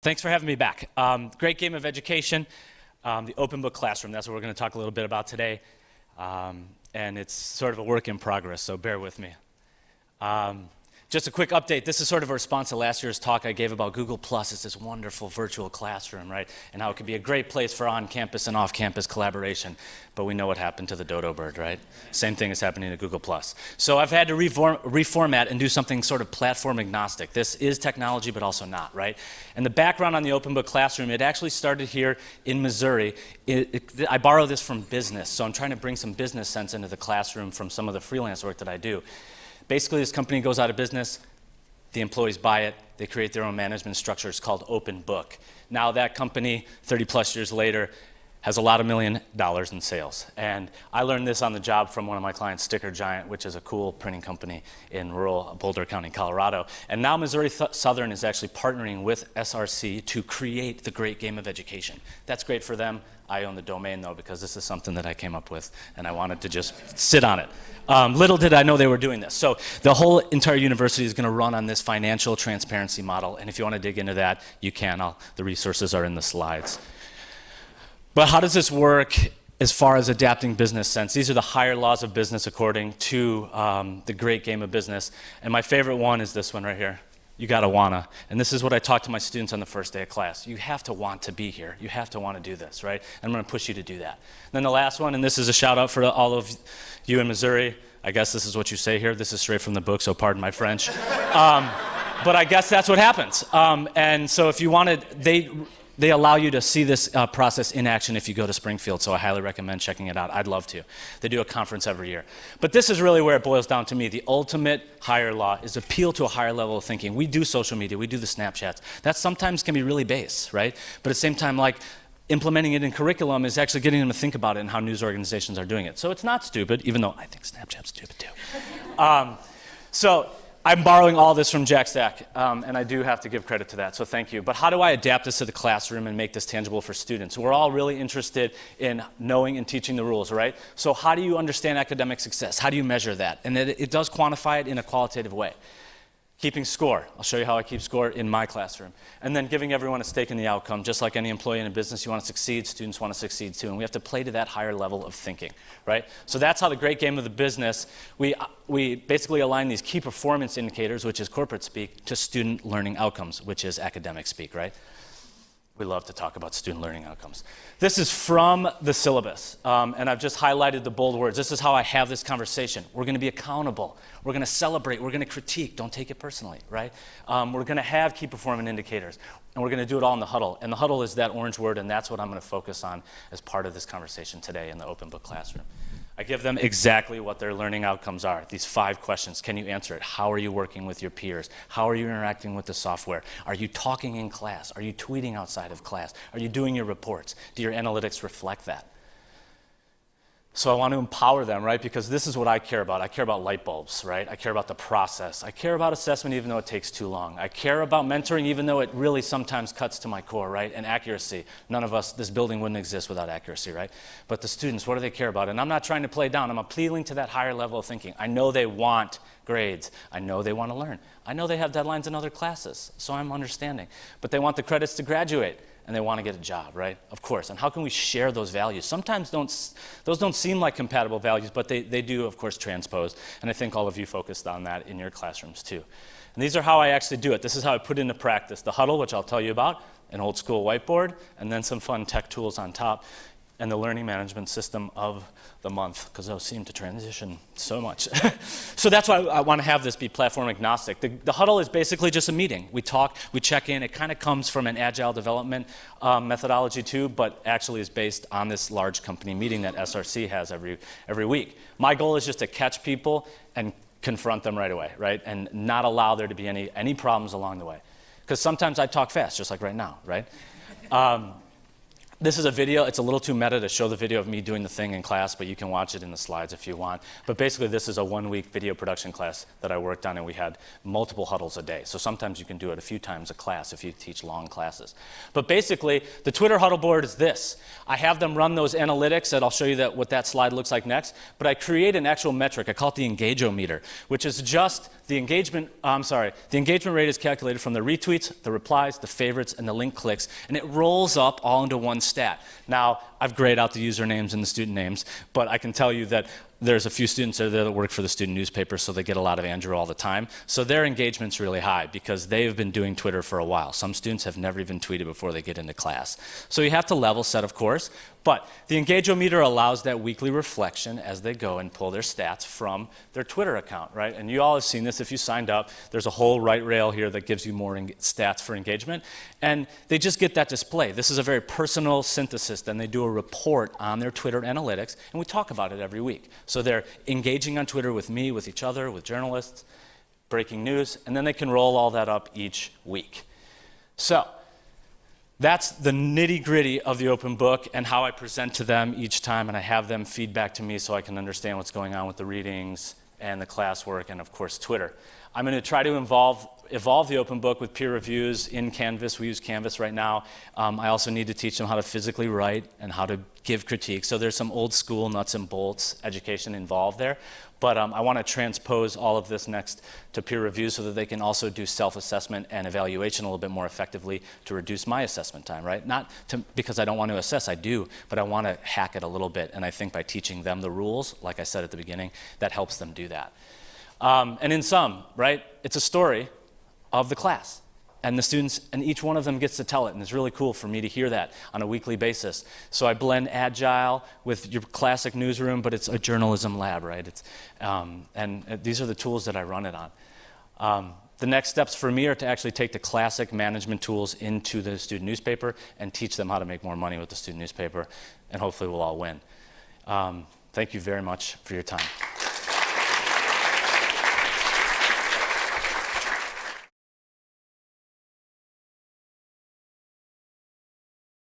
Thanks for having me back. Great game of education, the open book classroom. That's what we're going to talk a little bit about today. And it's sort of a work in progress, so bear with me. Just a quick update. This is sort of a response to last year's talk I gave about Google+. It's this wonderful virtual classroom, right? And how it can be a great place for on-campus and off-campus collaboration. But we know what happened to the dodo bird, right? Same thing is happening to Google+. So I've had to reformat and do something sort of platform agnostic. This is technology, but also not, right? And the background on the open book classroom, it actually started here in Missouri. I borrow this from business, so I'm trying to bring some business sense into the classroom from some of the freelance work that I do. Basically, this company goes out of business, the employees buy it, they create their own management structure. It's called Open Book. Now that company, 30 plus years later, has a lot of $1 million in sales. And I learned this on the job from one of my clients, Sticker Giant, which is a cool printing company in rural Boulder County, Colorado. And now Missouri Southern is actually partnering with SRC to create the great game of education. That's great for them. I own the domain, though, because this is something that I came up with, and I wanted to just sit on it. Little did I know they were doing this. So the whole entire university is going to run on this financial transparency model, and if you want to dig into that, you can. The resources are in the slides. But how does this work as far as adapting business sense? These are the higher laws of business according to the great game of business. And my favorite one is this one right here. You gotta wanna. And this is what I talk to my students on the first day of class. You have to want to be here. You have to want to do this, right? And I'm gonna push you to do that. And then the last one, and this is a shout out for all of you in Missouri. I guess this is what you say here. This is straight from the book, so pardon my French. But I guess that's what happens. And so if you wanted, they allow you to see this process in action if you go to Springfield, so I highly recommend checking it out. I'd love to. They do a conference every year. But this is really where it boils down to me. The ultimate higher law is appeal to a higher level of thinking. We do social media, we do the Snapchats. That sometimes can be really base, right? But at the same time, like, implementing it in curriculum is actually getting them to think about it and how news organizations are doing it. So it's not stupid, even though I think Snapchat's stupid too. So I'm borrowing all this from Jack Stack, and I do have to give credit to that, so thank you. But how do I adapt this to the classroom and make this tangible for students? We're all really interested in knowing and teaching the rules, right? So how do you understand academic success? How do you measure that? And it does quantify it in a qualitative way. Keeping score. I'll show you how I keep score in my classroom. And then giving everyone a stake in the outcome. Just like any employee in a business, you want to succeed, students want to succeed too. And we have to play to that higher level of thinking, right? So that's how the great game of the business, we basically align these key performance indicators, which is corporate speak, to student learning outcomes, which is academic speak, right? We love to talk about student learning outcomes. This is from the syllabus, and I've just highlighted the bold words. This is how I have this conversation. We're going to be accountable. We're going to celebrate. We're going to critique. Don't take it personally, right? We're going to have key performance indicators, and we're going to do it all in the huddle. And the huddle is that orange word, and that's what I'm going to focus on as part of this conversation today in the open book classroom. I give them exactly what their learning outcomes are. These 5 questions. Can you answer it? How are you working with your peers? How are you interacting with the software? Are you talking in class? Are you tweeting outside of class? Are you doing your reports? Do your analytics reflect that? So I want to empower them, right? Because this is what I care about. I care about light bulbs, right? I care about the process. I care about assessment even though it takes too long. I care about mentoring even though it really sometimes cuts to my core, right? And accuracy. None of us, this building wouldn't exist without accuracy, right? But the students, what do they care about? And I'm not trying to play down. I'm appealing to that higher level of thinking. I know they want grades. I know they want to learn. I know they have deadlines in other classes, so I'm understanding. But they want the credits to graduate. And they want to get a job, right? Of course. And how can we share those values? Sometimes those don't seem like compatible values, but they do, of course, transpose. And I think all of you focused on that in your classrooms, too. And these are how I actually do it. This is how I put into practice. The huddle, which I'll tell you about, an old school whiteboard, and then some fun tech tools on top, and the learning management system of the month, because those seem to transition so much. So that's why I want to have this be platform agnostic. The huddle is basically just a meeting. We talk, we check in. It kind of comes from an agile development methodology too, but actually is based on this large company meeting that SRC has every week. My goal is just to catch people and confront them right away, right? And not allow there to be any problems along the way. Because sometimes I talk fast, just like right now, right? This is a video. It's a little too meta to show the video of me doing the thing in class, but you can watch it in the slides if you want. But basically, this is a 1-week video production class that I worked on, and we had multiple huddles a day. So sometimes you can do it a few times a class if you teach long classes. But basically, the Twitter huddle board is this. I have them run those analytics, and I'll show you what that slide looks like next. But I create an actual metric. I call it the engagement-meter, which is just the engagement, the engagement rate is calculated from the retweets, the replies, the favorites, and the link clicks, and it rolls up all into one stat. Now, I've grayed out the usernames and the student names, but I can tell you that there's a few students there that work for the student newspaper, so they get a lot of Andrew all the time. So their engagement's really high because they've been doing Twitter for a while. Some students have never even tweeted before they get into class. So you have to level set, of course, but the engagement-meter allows that weekly reflection as they go and pull their stats from their Twitter account, right? And you all have seen this if you signed up. There's a whole right rail here that gives you more stats for engagement, and they just get that display. This is a very personal synthesis. Then they do a report on their Twitter analytics, and we talk about it every week. So they're engaging on Twitter with me, with each other, with journalists, breaking news, and then they can roll all that up each week. So that's the nitty-gritty of the open book and how I present to them each time, and I have them feed back to me so I can understand what's going on with the readings and the classwork and, of course, Twitter. I'm going to try to evolve the open book with peer reviews in Canvas. We use Canvas right now. I also need to teach them how to physically write and how to give critique. So there's some old school nuts and bolts education involved there. But I want to transpose all of this next to peer review so that they can also do self-assessment and evaluation a little bit more effectively to reduce my assessment time, right? Not because I don't want to assess, I do, but I want to hack it a little bit. And I think by teaching them the rules, like I said at the beginning, that helps them do that. And in sum, right, it's a story of the class. And the students, and each one of them gets to tell it, and it's really cool for me to hear that on a weekly basis. So I blend agile with your classic newsroom, but it's a journalism lab, right? And these are the tools that I run it on. The next steps for me are to actually take the classic management tools into the student newspaper and teach them how to make more money with the student newspaper, and hopefully we'll all win. Thank you very much for your time.